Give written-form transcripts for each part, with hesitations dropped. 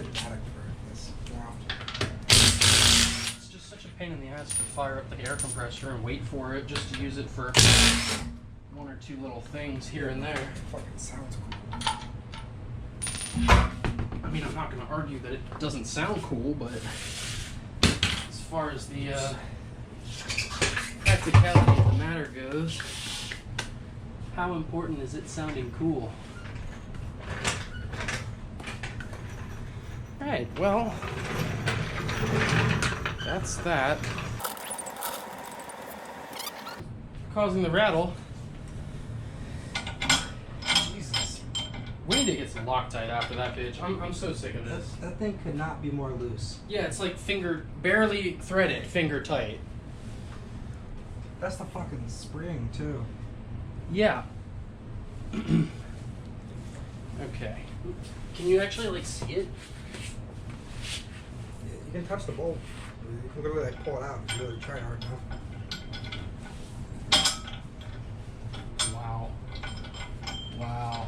pneumatic for this draft. It's just such a pain in the ass to fire up the air compressor and wait for it just to use it for one or two little things here and there. It fucking sounds cool. I mean, I'm not going to argue that it doesn't sound cool, but as far as the practicality of the matter goes, how important is it sounding cool? Alright, well, that's that. Causing the rattle. Jesus. We need to get some Loctite after that bitch. I'm so sick of this. That thing could not be more loose. Yeah, it's like barely threaded, finger tight. That's the fucking spring, too. Yeah. Okay. Can you actually, like, see it? You can touch the bolt. You can literally like pull it out if you really try hard enough. Wow. Wow.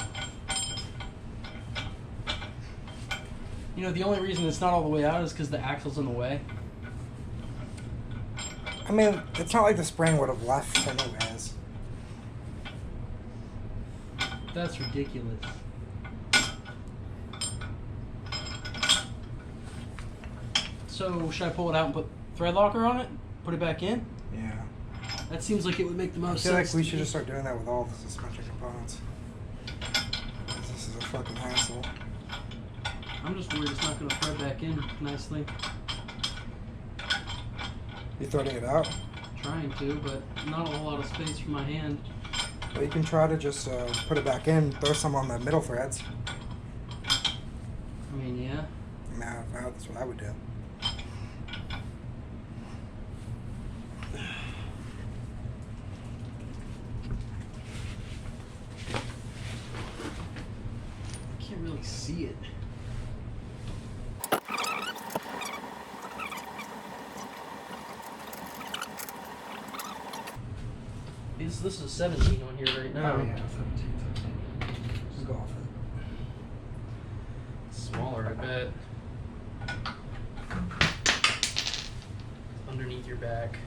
You know, the only reason it's not all the way out is because the axle's in the way. I mean, it's not like the spring would have left anyways. That's ridiculous. So, should I pull it out and put thread locker on it? Put it back in? Yeah. That seems like it would make the most I feel sense. like we should just start doing that with all the suspension components. This is a fucking hassle. I'm just worried it's not going to thread back in nicely. You threading it out? Trying to, but not a whole lot of space for my hand. Well, you can try to just put it back in, throw some on the middle threads. I mean, yeah. Nah, that's what I would do. I can't really see it. This is 17 on here right now. Oh, yeah, 17. Just go off it. Smaller, I bet. Underneath your back.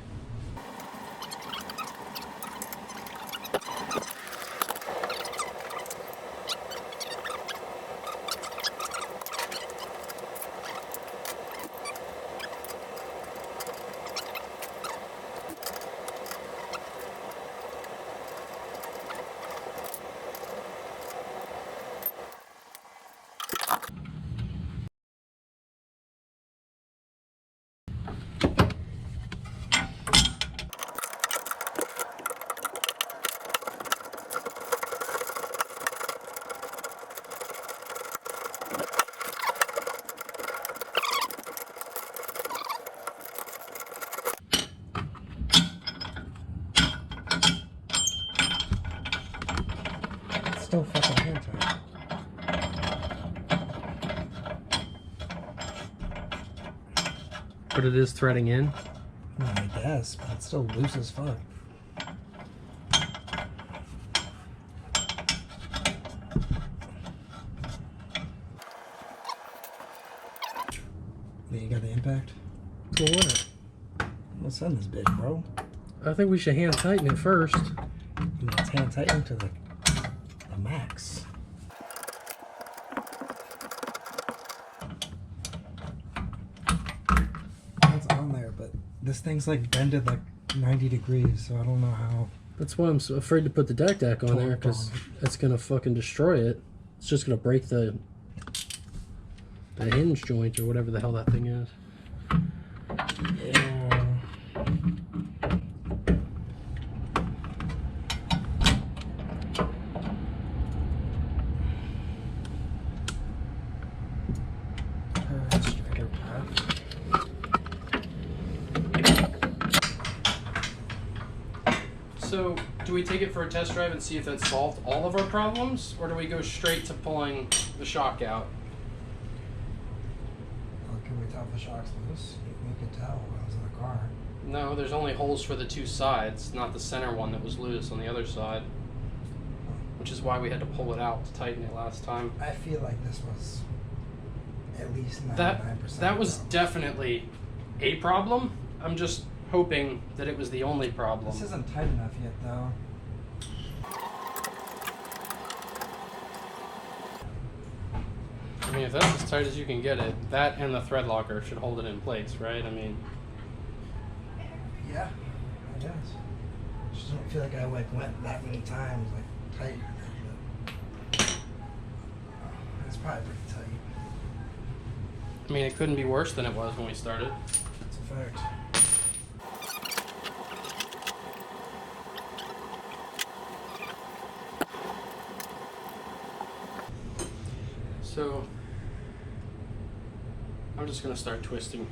Still fucking hand tight. But it is threading in. I guess, but it's still loose as fuck. Yeah, you got the impact? For what? What's on this bitch, bro? I think we should hand tighten it first. It's hand tightened to the max. It's on there, but this thing's like bended like 90 degrees, so I don't know how. That's why I'm so afraid to put the deck on there, because it's gonna fucking destroy it. It's just gonna break the hinge joint or whatever the hell that thing is. Yeah. So, do we take it for a test drive and see if that solved all of our problems, or do we go straight to pulling the shock out? Well, can we tell if the shock's loose? You could tell when I was in the car. No, there's only holes for the two sides, not the center one that was loose on the other side. Which is why we had to pull it out to tighten it last time. I feel like this was at least 99%. That was definitely a problem. I'm just hoping that it was the only problem. This isn't tight enough yet, though. I mean, if that's as tight as you can get it, that and the thread locker should hold it in place, right? I mean, yeah, I guess. Just don't feel like I went that many times tight. It's probably pretty tight. I mean, it couldn't be worse than it was when we started. That's a fact. So, I'm just gonna start twisting.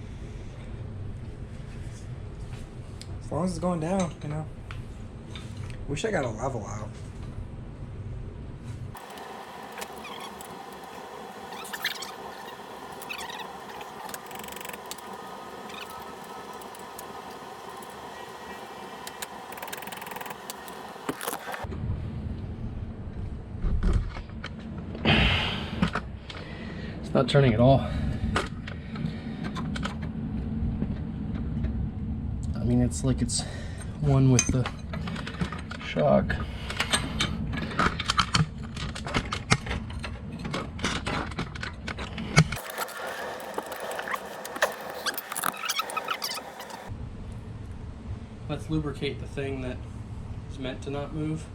As long as it's going down, you know. Wish I got a level out. It's not turning at all. I mean, it's like it's one with the shock. Let's lubricate the thing that is meant to not move.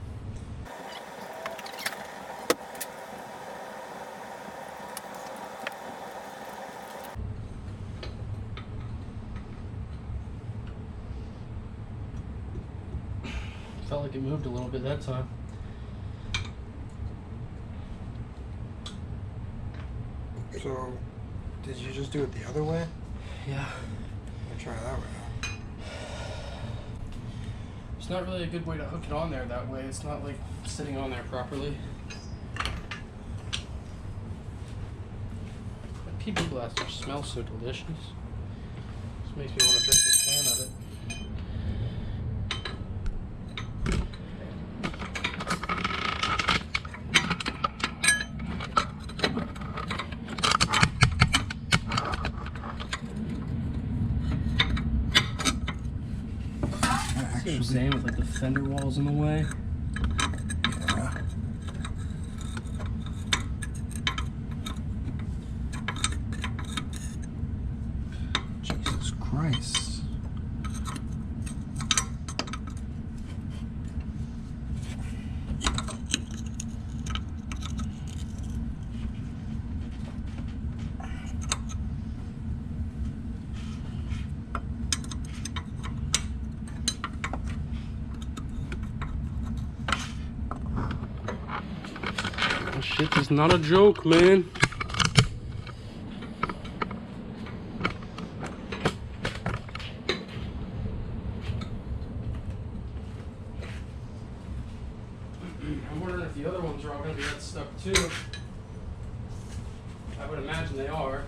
Felt like it moved a little bit that time. So, did you just do it the other way? Yeah. I'll try that way now. It's not really a good way to hook it on there that way. It's not like sitting on there properly. That PB blaster smells so delicious. Just makes me want to drink this can of it. See what I'm saying with like the fender walls in the way? Yeah. Jesus Christ. This shit is not a joke, man. I'm wondering if the other ones are all going to be that stuck too. I would imagine they are.